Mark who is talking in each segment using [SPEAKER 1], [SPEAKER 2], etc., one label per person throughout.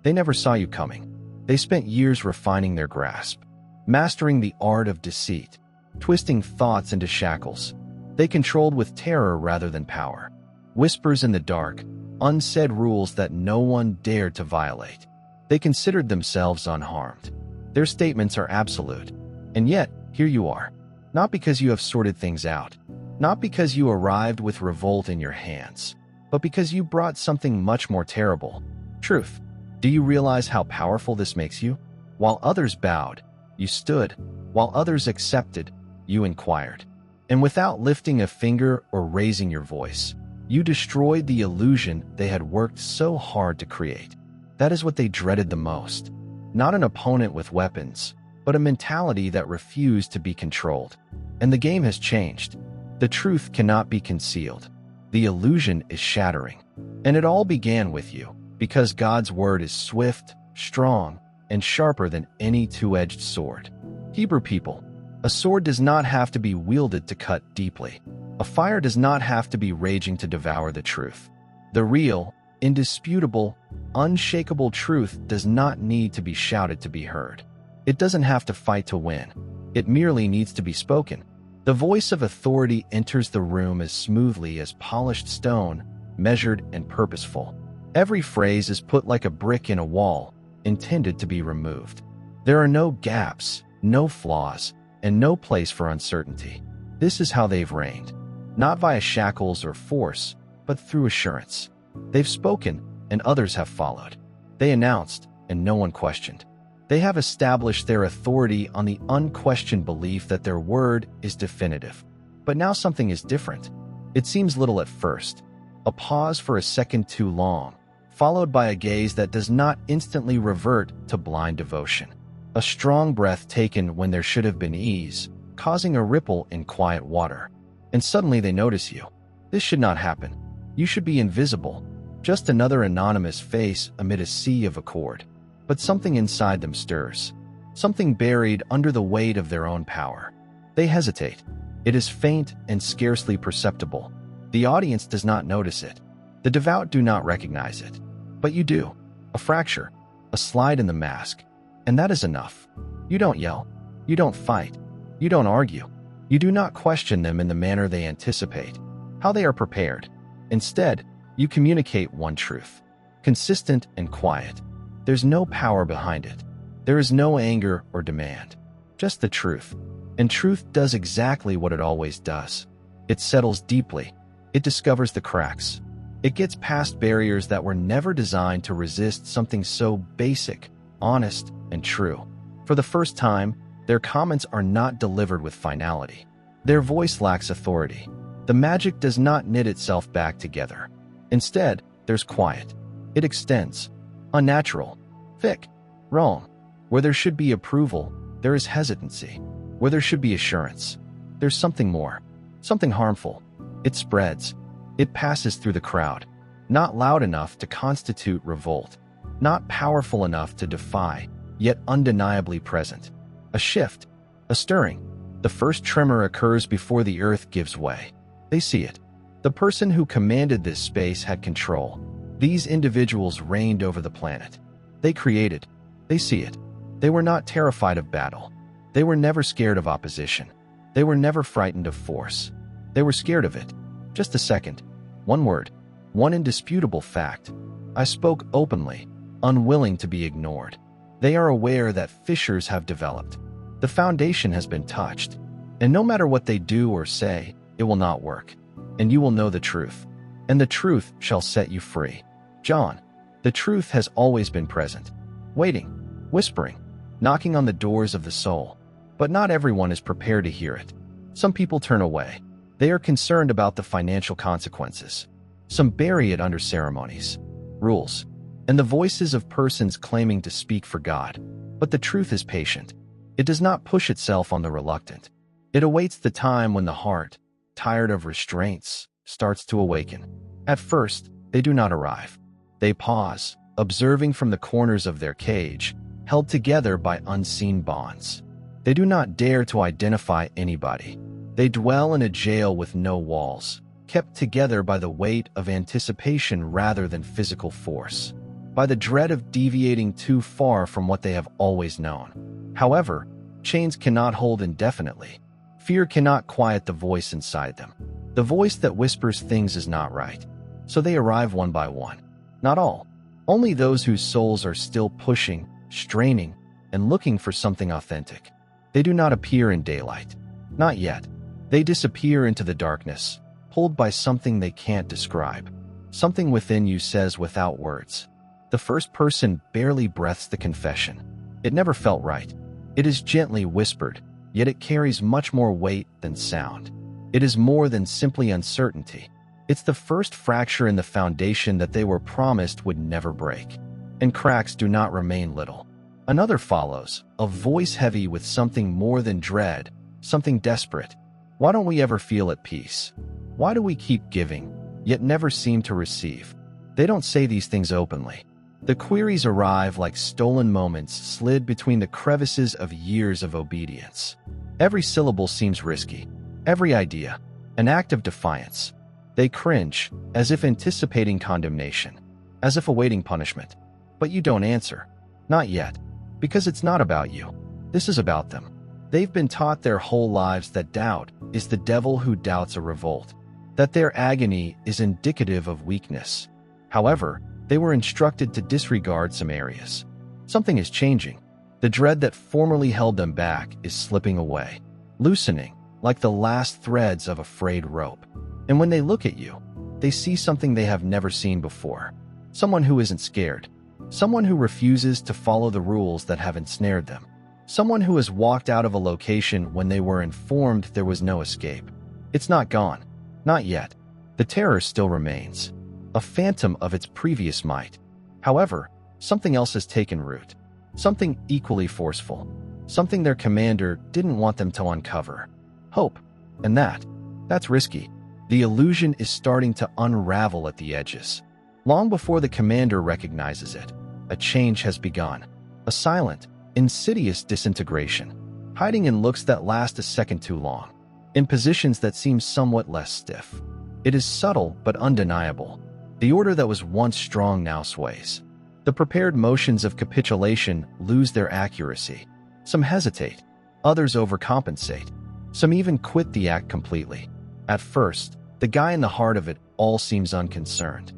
[SPEAKER 1] They never saw you coming. They spent years refining their grasp, mastering the art of deceit, twisting thoughts into shackles. They controlled with terror rather than power. Whispers in the dark, unsaid rules that no one dared to violate. They considered themselves unharmed. Their statements are absolute. And yet, here you are. Not because you have sorted things out, not because you arrived with revolt in your hands, but because you brought something much more terrible: truth. Do you realize how powerful this makes you? While others bowed, you stood. While others accepted, you inquired. And without lifting a finger or raising your voice, you destroyed the illusion they had worked so hard to create. That is what they dreaded the most. Not an opponent with weapons, but a mentality that refused to be controlled. And the game has changed. The truth cannot be concealed. The illusion is shattering. And it all began with you, because God's word is swift, strong, and sharper than any two-edged sword. Hebrew people, a sword does not have to be wielded to cut deeply. A fire does not have to be raging to devour the truth. The real, indisputable, unshakable truth does not need to be shouted to be heard. It doesn't have to fight to win. It merely needs to be spoken. The voice of authority enters the room as smoothly as polished stone, measured and purposeful. Every phrase is put like a brick in a wall, intended to be removed. There are no gaps, no flaws, and no place for uncertainty. This is how they've reigned. Not via shackles or force, but through assurance. They've spoken, and others have followed. They announced, and no one questioned. They have established their authority on the unquestioned belief that their word is definitive. But now something is different. It seems little at first. A pause for a second too long, followed by a gaze that does not instantly revert to blind devotion. A strong breath taken when there should have been ease, causing a ripple in quiet water. And suddenly they notice you. This should not happen. You should be invisible, just another anonymous face amid a sea of accord. But something inside them stirs, something buried under the weight of their own power. They hesitate. It is faint and scarcely perceptible. The audience does not notice it. The devout do not recognize it. But you do. A fracture, a slide in the mask. And that is enough. You don't yell. You don't fight. You don't argue. You do not question them in the manner they anticipate, how they are prepared. Instead, you communicate one truth, consistent and quiet. There's no power behind it. There is no anger or demand, just the truth. And truth does exactly what it always does. It settles deeply. It discovers the cracks. It gets past barriers that were never designed to resist something so basic, honest, and true. For the first time, their comments are not delivered with finality. Their voice lacks authority. The magic does not knit itself back together. Instead, there's quiet. It extends. Unnatural. Thick. Wrong. Where there should be approval, there is hesitancy. Where there should be assurance, there's something more. Something harmful. It spreads. It passes through the crowd. Not loud enough to constitute revolt. Not powerful enough to defy, yet undeniably present. A shift. A stirring. The first tremor occurs before the earth gives way. They see it. The person who commanded this space had control. These individuals reigned over the planet. They created. They see it. They were not terrified of battle. They were never scared of opposition. They were never frightened of force. They were scared of it. Just a second. One word. One indisputable fact. I spoke openly, unwilling to be ignored. They are aware that fissures have developed. The foundation has been touched. And no matter what they do or say, it will not work. And you will know the truth. And the truth shall set you free. John, the truth has always been present. Waiting, whispering, knocking on the doors of the soul. But not everyone is prepared to hear it. Some people turn away. They are concerned about the financial consequences. Some bury it under ceremonies, rules, and the voices of persons claiming to speak for God. But the truth is patient. It does not push itself on the reluctant. It awaits the time when the heart, tired of restraints, starts to awaken. At first, they do not arrive. They pause, observing from the corners of their cage, held together by unseen bonds. They do not dare to identify anybody. They dwell in a jail with no walls, kept together by the weight of anticipation rather than physical force. by the dread of deviating too far from what they have always known. However, chains cannot hold indefinitely. Fear cannot quiet the voice inside them, the voice that whispers things is not right. So they arrive one by one. Not all. Only those whose souls are still pushing, straining, and looking for something authentic. They do not appear in daylight. Not yet. They disappear into the darkness, pulled by something they can't describe. Something within you says without words. The first person barely breaths the confession. It never felt right. It is gently whispered, yet it carries much more weight than sound. It is more than simply uncertainty. It's the first fracture in the foundation that they were promised would never break. And cracks do not remain little. Another follows, a voice heavy with something more than dread, something desperate. Why don't we ever feel at peace? Why do we keep giving, yet never seem to receive? They don't say these things openly. The queries arrive like stolen moments slid between the crevices of years of obedience. Every syllable seems risky. Every idea, an act of defiance. They cringe, as if anticipating condemnation, as if awaiting punishment. But you don't answer. Not yet. Because it's not about you. This is about them. They've been taught their whole lives that doubt is the devil who doubts a revolt, that their agony is indicative of weakness. However, they were instructed to disregard some areas. Something is changing. The dread that formerly held them back is slipping away, loosening, like the last threads of a frayed rope. And when they look at you, they see something they have never seen before. Someone who isn't scared. Someone who refuses to follow the rules that have ensnared them. Someone who has walked out of a location when they were informed there was no escape. It's not gone. Not yet. The terror still remains, a phantom of its previous might. However, something else has taken root. Something equally forceful. Something their commander didn't want them to uncover. Hope. And that's risky. The illusion is starting to unravel at the edges. Long before the commander recognizes it, a change has begun. A silent, insidious disintegration, hiding in looks that last a second too long, in positions that seem somewhat less stiff. It is subtle but undeniable. The order that was once strong now sways. The prepared motions of capitulation lose their accuracy. Some hesitate, others overcompensate. Some even quit the act completely. At first, the guy in the heart of it all seems unconcerned.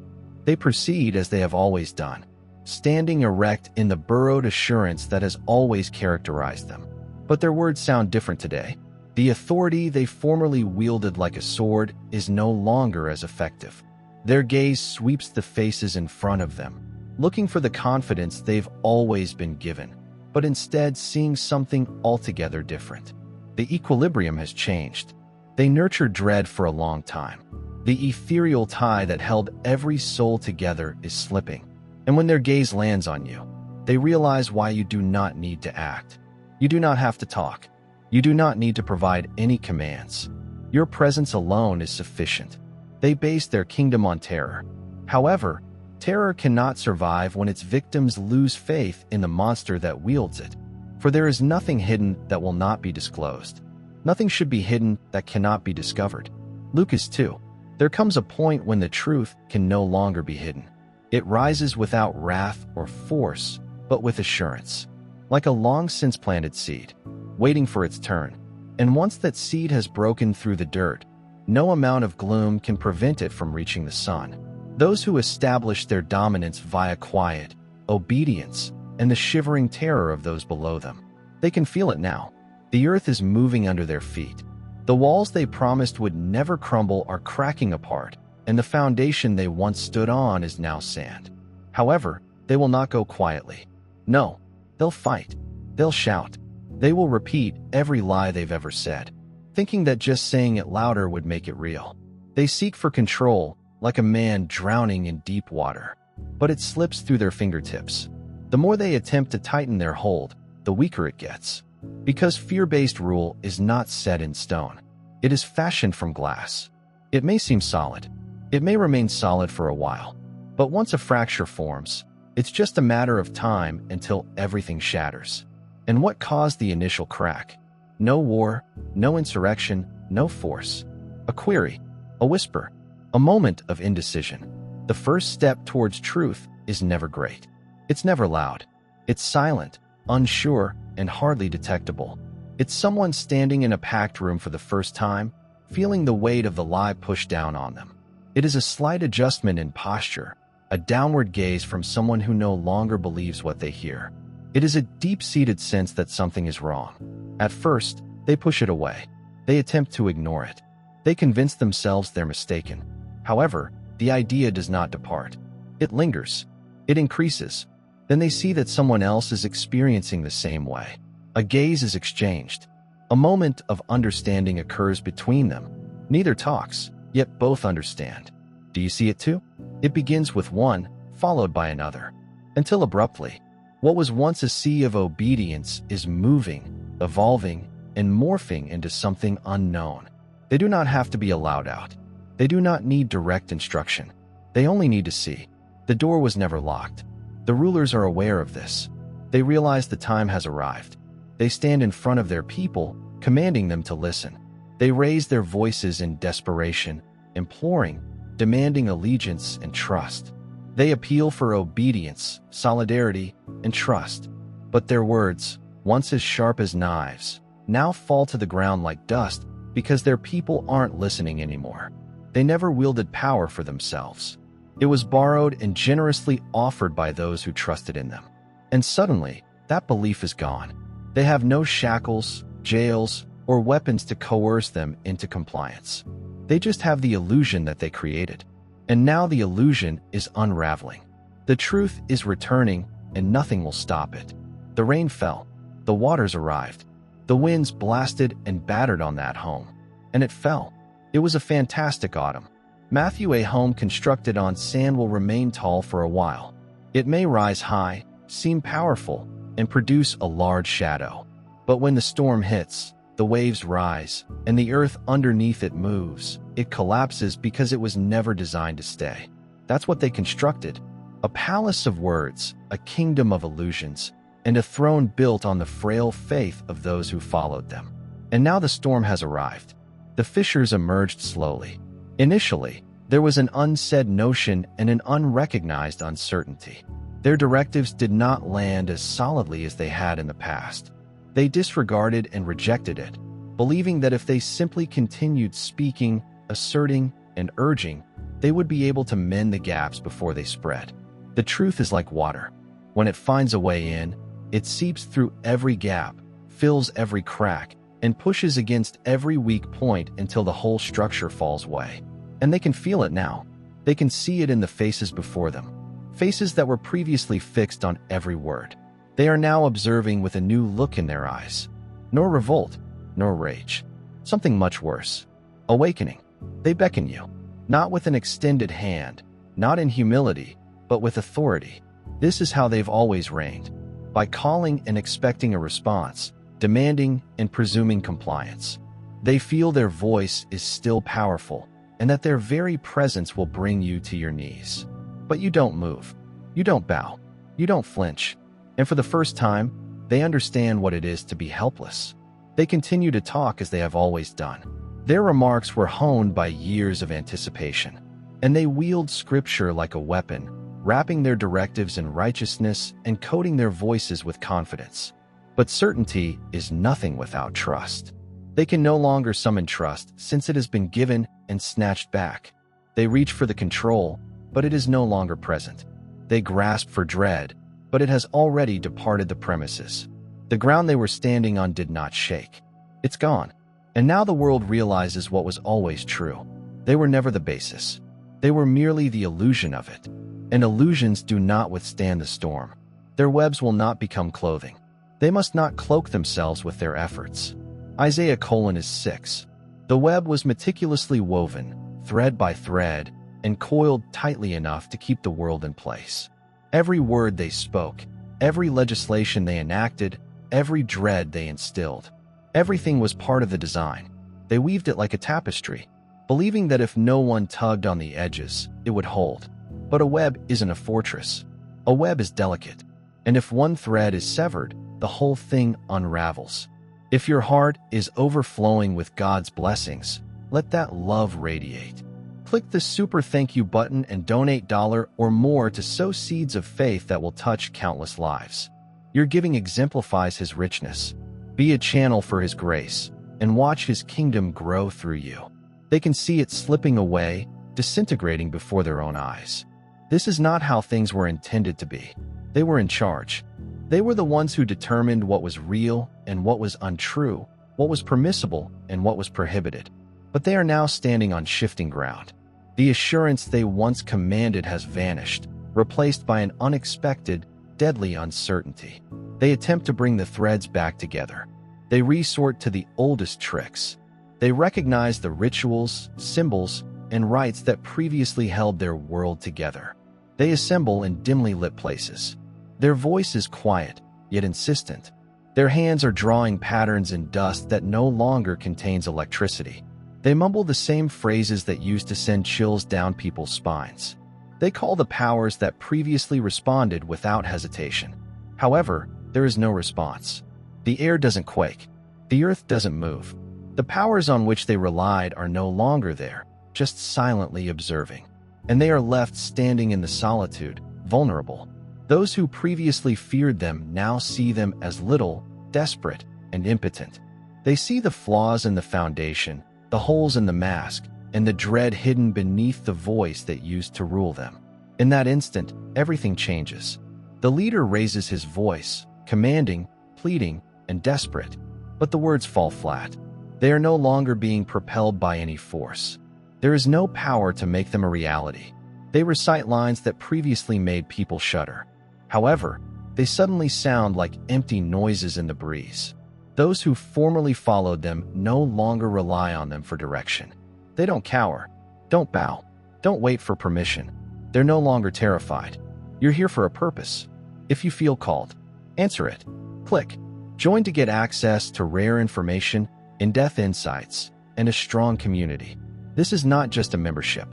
[SPEAKER 1] They proceed as they have always done, standing erect in the burrowed assurance that has always characterized them. But their words sound different today. The authority they formerly wielded like a sword is no longer as effective. Their gaze sweeps the faces in front of them, looking for the confidence they've always been given, but instead seeing something altogether different. The equilibrium has changed. They nurtured dread for a long time. The ethereal tie that held every soul together is slipping. And when their gaze lands on you, they realize why you do not need to act. You do not have to talk. You do not need to provide any commands. Your presence alone is sufficient. They base their kingdom on terror. However, terror cannot survive when its victims lose faith in the monster that wields it. For there is nothing hidden that will not be disclosed. Nothing should be hidden that cannot be discovered. Luke is 2. There comes a point when the truth can no longer be hidden. It rises without wrath or force, but with assurance, like a long-since planted seed, waiting for its turn. And once that seed has broken through the dirt, no amount of gloom can prevent it from reaching the sun. Those who establish their dominance via quiet, obedience, and the shivering terror of those below them. They can feel it now. The earth is moving under their feet. The walls they promised would never crumble are cracking apart, and the foundation they once stood on is now sand. However, they will not go quietly. No, they'll fight. They'll shout. They will repeat every lie they've ever said, thinking that just saying it louder would make it real. They seek for control, like a man drowning in deep water, but it slips through their fingertips. The more they attempt to tighten their hold, the weaker it gets. Because fear-based rule is not set in stone. It is fashioned from glass. It may seem solid. It may remain solid for a while. But once a fracture forms, it's just a matter of time until everything shatters. And what caused the initial crack? No war, no insurrection, no force. A query, a whisper, a moment of indecision. The first step towards truth is never great. It's never loud. It's silent, unsure, and hardly detectable. It's someone standing in a packed room for the first time, feeling the weight of the lie pushed down on them. It is a slight adjustment in posture, a downward gaze from someone who no longer believes what they hear. It is a deep-seated sense that something is wrong. At first, they push it away. They attempt to ignore it. They convince themselves they're mistaken. However, the idea does not depart. It lingers. It increases. Then they see that someone else is experiencing the same way. A gaze is exchanged. A moment of understanding occurs between them. Neither talks, yet both understand. Do you see it too? It begins with one, followed by another. Until abruptly, what was once a sea of obedience is moving, evolving, and morphing into something unknown. They do not have to be allowed out. They do not need direct instruction. They only need to see. The door was never locked. The rulers are aware of this. They realize the time has arrived. They stand in front of their people, commanding them to listen. They raise their voices in desperation, imploring, demanding allegiance and trust. They appeal for obedience, solidarity, and trust. But their words, once as sharp as knives, now fall to the ground like dust because their people aren't listening anymore. They never wielded power for themselves. It was borrowed and generously offered by those who trusted in them. And suddenly, that belief is gone. They have no shackles, jails, or weapons to coerce them into compliance. They just have the illusion that they created. And now the illusion is unraveling. The truth is returning, and nothing will stop it. The rain fell. The waters arrived. The winds blasted and battered on that home. And it fell. It was a fantastic autumn. Matthew, a home constructed on sand will remain tall for a while. It may rise high, seem powerful, and produce a large shadow. But when the storm hits, the waves rise, and the earth underneath it moves. It collapses because it was never designed to stay. That's what they constructed. A palace of words, a kingdom of illusions, and a throne built on the frail faith of those who followed them. And now the storm has arrived. The fissures emerged slowly. Initially, there was an unsaid notion and an unrecognized uncertainty. Their directives did not land as solidly as they had in the past. They disregarded and rejected it, believing that if they simply continued speaking, asserting, and urging, they would be able to mend the gaps before they spread. The truth is like water. When it finds a way in, it seeps through every gap, fills every crack, and pushes against every weak point until the whole structure falls away. And they can feel it now. They can see it in the faces before them, faces that were previously fixed on every word. They are now observing with a new look in their eyes. Nor revolt, nor rage. Something much worse. Awakening. They beckon you. Not with an extended hand, not in humility, but with authority. This is how they've always reigned. By calling and expecting a response, demanding and presuming compliance. They feel their voice is still powerful, and that their very presence will bring you to your knees. But you don't move. You don't bow. You don't flinch. And for the first time, they understand what it is to be helpless. They continue to talk as they have always done. Their remarks were honed by years of anticipation, and they wield scripture like a weapon, wrapping their directives in righteousness and coating their voices with confidence. But certainty is nothing without trust. They can no longer summon trust since it has been given and snatched back. They reach for the control, but it is no longer present. They grasp for dread, but it has already departed the premises. The ground they were standing on did not shake. It's gone. And now the world realizes what was always true. They were never the basis. They were merely the illusion of it. And illusions do not withstand the storm. Their webs will not become clothing. They must not cloak themselves with their efforts. Isaiah 6. The web was meticulously woven, thread by thread, and coiled tightly enough to keep the world in place. Every word they spoke, every legislation they enacted, every dread they instilled. Everything was part of the design. They weaved it like a tapestry, believing that if no one tugged on the edges, it would hold. But a web isn't a fortress. A web is delicate, and if one thread is severed, the whole thing unravels. If your heart is overflowing with God's blessings, let that love radiate. Click the super thank you button and donate $1 or more to sow seeds of faith that will touch countless lives. Your giving exemplifies his richness. Be a channel for his grace and watch his kingdom grow through you. They can see it slipping away, disintegrating before their own eyes. This is not how things were intended to be. They were in charge. They were the ones who determined what was real and what was untrue, what was permissible and what was prohibited. But they are now standing on shifting ground. The assurance they once commanded has vanished, replaced by an unexpected, deadly uncertainty. They attempt to bring the threads back together. They resort to the oldest tricks. They recognize the rituals, symbols, and rites that previously held their world together. They assemble in dimly lit places. Their voice is quiet, yet insistent. Their hands are drawing patterns in dust that no longer contains electricity. They mumble the same phrases that used to send chills down people's spines. They call the powers that previously responded without hesitation. However, there is no response. The air doesn't quake. The earth doesn't move. The powers on which they relied are no longer there, just silently observing. And they are left standing in the solitude, vulnerable. Those who previously feared them now see them as little, desperate, and impotent. They see the flaws in the foundation, the holes in the mask, and the dread hidden beneath the voice that used to rule them. In that instant, everything changes. The leader raises his voice, commanding, pleading, and desperate. But the words fall flat. They are no longer being propelled by any force. There is no power to make them a reality. They recite lines that previously made people shudder. However, they suddenly sound like empty noises in the breeze. Those who formerly followed them no longer rely on them for direction. They don't cower, don't bow, don't wait for permission. They're no longer terrified. You're here for a purpose. If you feel called, answer it. Click join to get access to rare information, in-depth insights, and a strong community. This is not just a membership.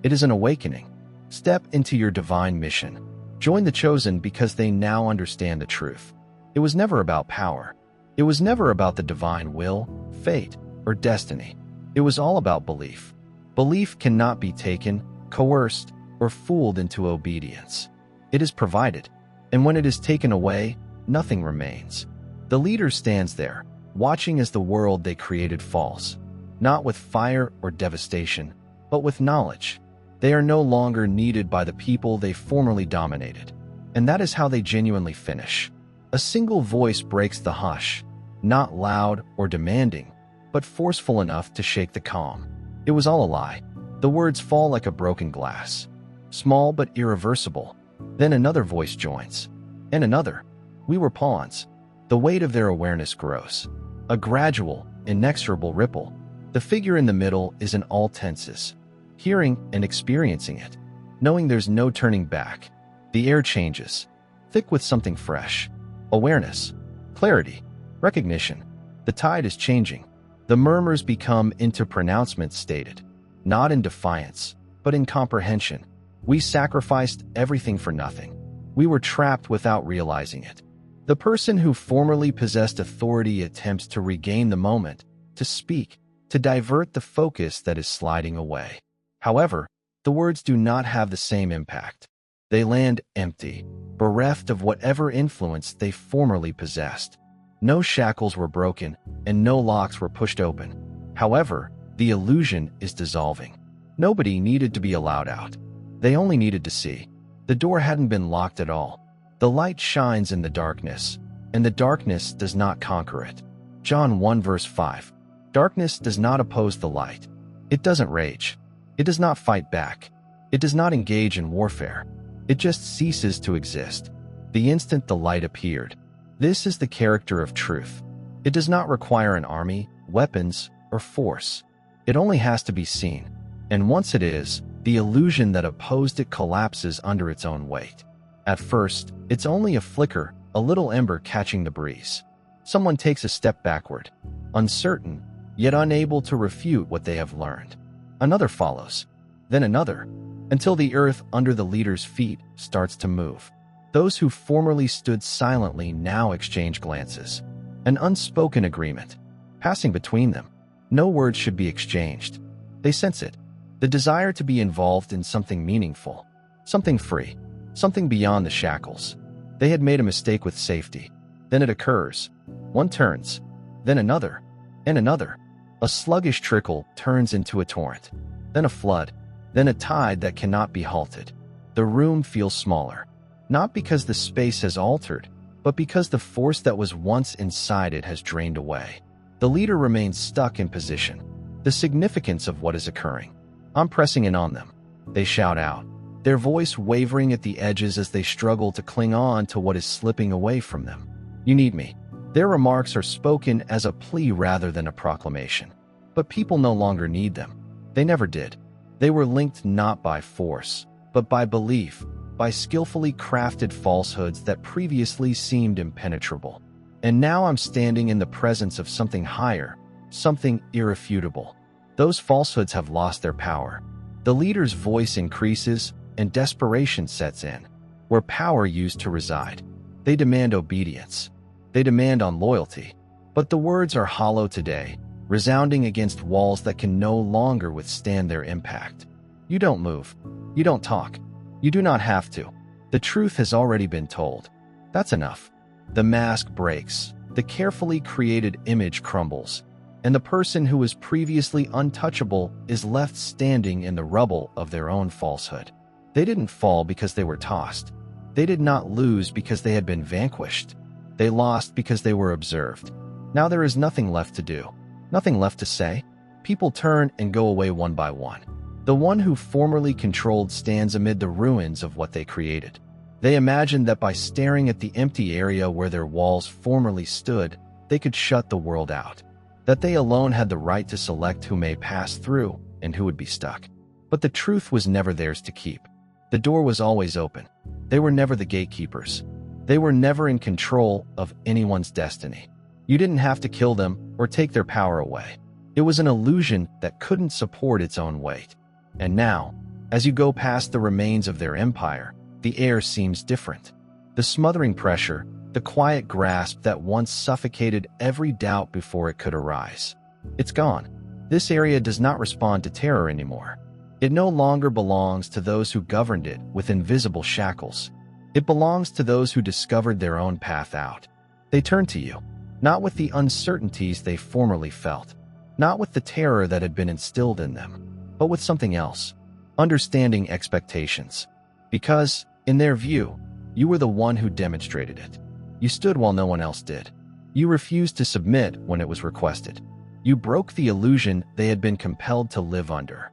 [SPEAKER 1] It is an awakening. Step into your divine mission. Join the chosen because they now understand the truth. It was never about power. It was never about the divine will, fate, or destiny. It was all about belief. Belief cannot be taken, coerced, or fooled into obedience. It is provided, and when it is taken away, nothing remains. The leader stands there, watching as the world they created falls, not with fire or devastation, but with knowledge. They are no longer needed by the people they formerly dominated. And that is how they genuinely finish. A single voice breaks the hush, not loud or demanding, but forceful enough to shake the calm. It was all a lie. The words fall like a broken glass, small but irreversible. Then another voice joins, and another. We were pawns. The weight of their awareness grows. A gradual, inexorable ripple. The figure in the middle is in all tenses, hearing and experiencing it, knowing there's no turning back. The air changes, thick with something fresh. Awareness, clarity, recognition. The tide is changing. The murmurs become into pronouncements stated, not in defiance, but in comprehension. We sacrificed everything for nothing. We were trapped without realizing it. The person who formerly possessed authority attempts to regain the moment, to speak, to divert the focus that is sliding away. However, the words do not have the same impact. They land empty, bereft of whatever influence they formerly possessed. No shackles were broken, and no locks were pushed open. However, the illusion is dissolving. Nobody needed to be allowed out. They only needed to see. The door hadn't been locked at all. The light shines in the darkness, and the darkness does not conquer it. John 1 verse 5. Darkness does not oppose the light. It doesn't rage. It does not fight back. It does not engage in warfare. It just ceases to exist. The instant the light appeared. This is the character of truth. It does not require an army, weapons, or force. It only has to be seen. And once it is, the illusion that opposed it collapses under its own weight. At first, it's only a flicker, a little ember catching the breeze. Someone takes a step backward, uncertain, yet unable to refute what they have learned. Another follows, then another, until the earth under the leader's feet starts to move. Those who formerly stood silently now exchange glances. An unspoken agreement, passing between them. No words should be exchanged. They sense it. the desire to be involved in something meaningful, something free, something beyond the shackles. They had made a mistake with safety. Then it occurs. One turns, then another, and another. A sluggish trickle turns into a torrent, then a flood, then a tide that cannot be halted. The room feels smaller, not because the space has altered, but because the force that was once inside it has drained away. The leader remains stuck in position. The significance of what is occurring. I'm pressing in on them. They shout out, their voice wavering at the edges as they struggle to cling on to what is slipping away from them. You need me. Their remarks are spoken as a plea rather than a proclamation. But people no longer need them. They never did. They were linked not by force, but by belief, by skillfully crafted falsehoods that previously seemed impenetrable. And now I'm standing in the presence of something higher, something irrefutable. Those falsehoods have lost their power. The leader's voice increases, and desperation sets in, where power used to reside. They demand obedience. They demand on loyalty. But the words are hollow today, resounding against walls that can no longer withstand their impact. You don't move. You don't talk. You do not have to. The truth has already been told. That's enough. The mask breaks. The carefully created image crumbles. And the person who was previously untouchable is left standing in the rubble of their own falsehood. They didn't fall because they were tossed. They did not lose because they had been vanquished. They lost because they were observed. Now there is nothing left to do. Nothing left to say. People turn and go away one by one. The one who formerly controlled stands amid the ruins of what they created. They imagined that by staring at the empty area where their walls formerly stood, they could shut the world out. That they alone had the right to select who may pass through and who would be stuck. But the truth was never theirs to keep. The door was always open. They were never the gatekeepers. They were never in control of anyone's destiny. You didn't have to kill them or take their power away. It was an illusion that couldn't support its own weight. And now, as you go past the remains of their empire, the air seems different. The smothering pressure, the quiet grasp that once suffocated every doubt before it could arise. It's gone. This area does not respond to terror anymore. It no longer belongs to those who governed it with invisible shackles. It belongs to those who discovered their own path out. They turn to you, not with the uncertainties they formerly felt, not with the terror that had been instilled in them, but with something else, understanding expectations. Because, in their view, you were the one who demonstrated it. You stood while no one else did. You refused to submit when it was requested. You broke the illusion they had been compelled to live under.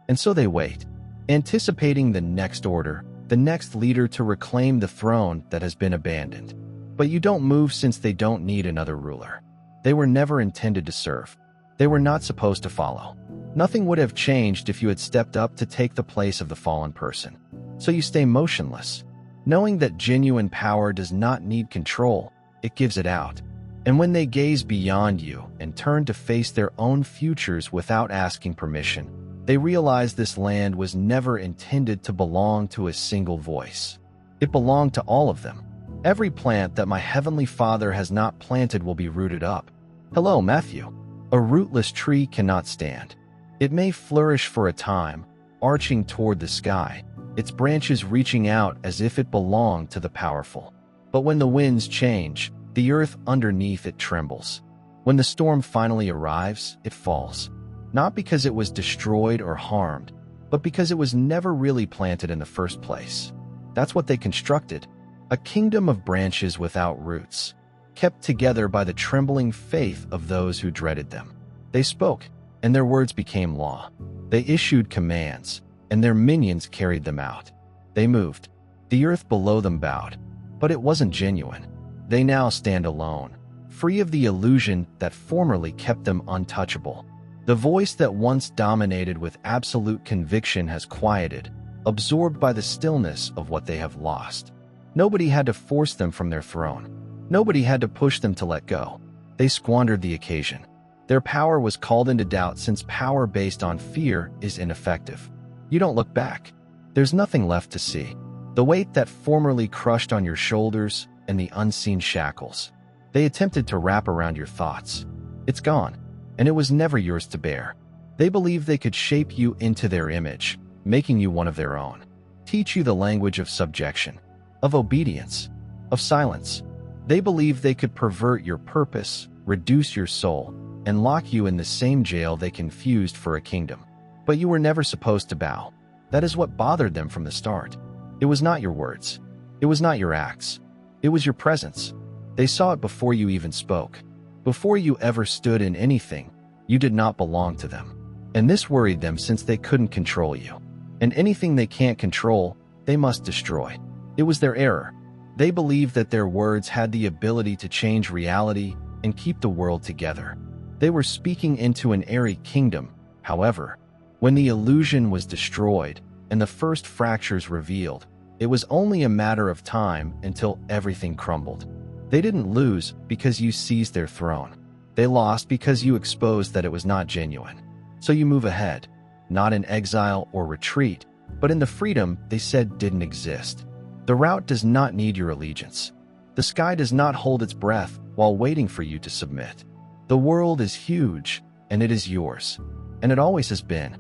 [SPEAKER 1] And so they wait, anticipating the next order, the next leader to reclaim the throne that has been abandoned. But you don't move since they don't need another ruler. They were never intended to serve. They were not supposed to follow. Nothing would have changed if you had stepped up to take the place of the fallen person. So you stay motionless, knowing that genuine power does not need control, it gives it out. And when they gaze beyond you and turn to face their own futures without asking permission, they realize this land was never intended to belong to a single voice. It belonged to all of them. Every plant that my heavenly Father has not planted will be rooted up. Hello, Matthew. A rootless tree cannot stand. It may flourish for a time, arching toward the sky, its branches reaching out as if it belonged to the powerful. But when the winds change, the earth underneath it trembles. When the storm finally arrives, it falls. Not because it was destroyed or harmed, but because it was never really planted in the first place. That's what they constructed. A kingdom of branches without roots, kept together by the trembling faith of those who dreaded them. They spoke, and their words became law. They issued commands, and their minions carried them out. They moved. The earth below them bowed. But it wasn't genuine. They now stand alone, free of the illusion that formerly kept them untouchable. The voice that once dominated with absolute conviction has quieted, absorbed by the stillness of what they have lost. Nobody had to force them from their throne. Nobody had to push them to let go. They squandered the occasion. Their power was called into doubt since power based on fear is ineffective. You don't look back. There's nothing left to see. The weight that formerly crushed on your shoulders and the unseen shackles they attempted to wrap around your thoughts. It's gone, and it was never yours to bear. They believed they could shape you into their image, making you one of their own. Teach you the language of subjection, of obedience, of silence. They believed they could pervert your purpose, reduce your soul, and lock you in the same jail they confused for a kingdom. But you were never supposed to bow. That is what bothered them from the start. It was not your words. It was not your acts. It was your presence. They saw it before you even spoke. Before you ever stood in anything, you did not belong to them. And this worried them since they couldn't control you. And anything they can't control, they must destroy. It was their error. They believed that their words had the ability to change reality and keep the world together. They were speaking into an airy kingdom, however. When the illusion was destroyed and the first fractures revealed, it was only a matter of time until everything crumbled. They didn't lose because you seized their throne. They lost because you exposed that it was not genuine. So you move ahead, not in exile or retreat, but in the freedom they said didn't exist. The route does not need your allegiance. The sky does not hold its breath while waiting for you to submit. The world is huge, and it is yours, and it always has been.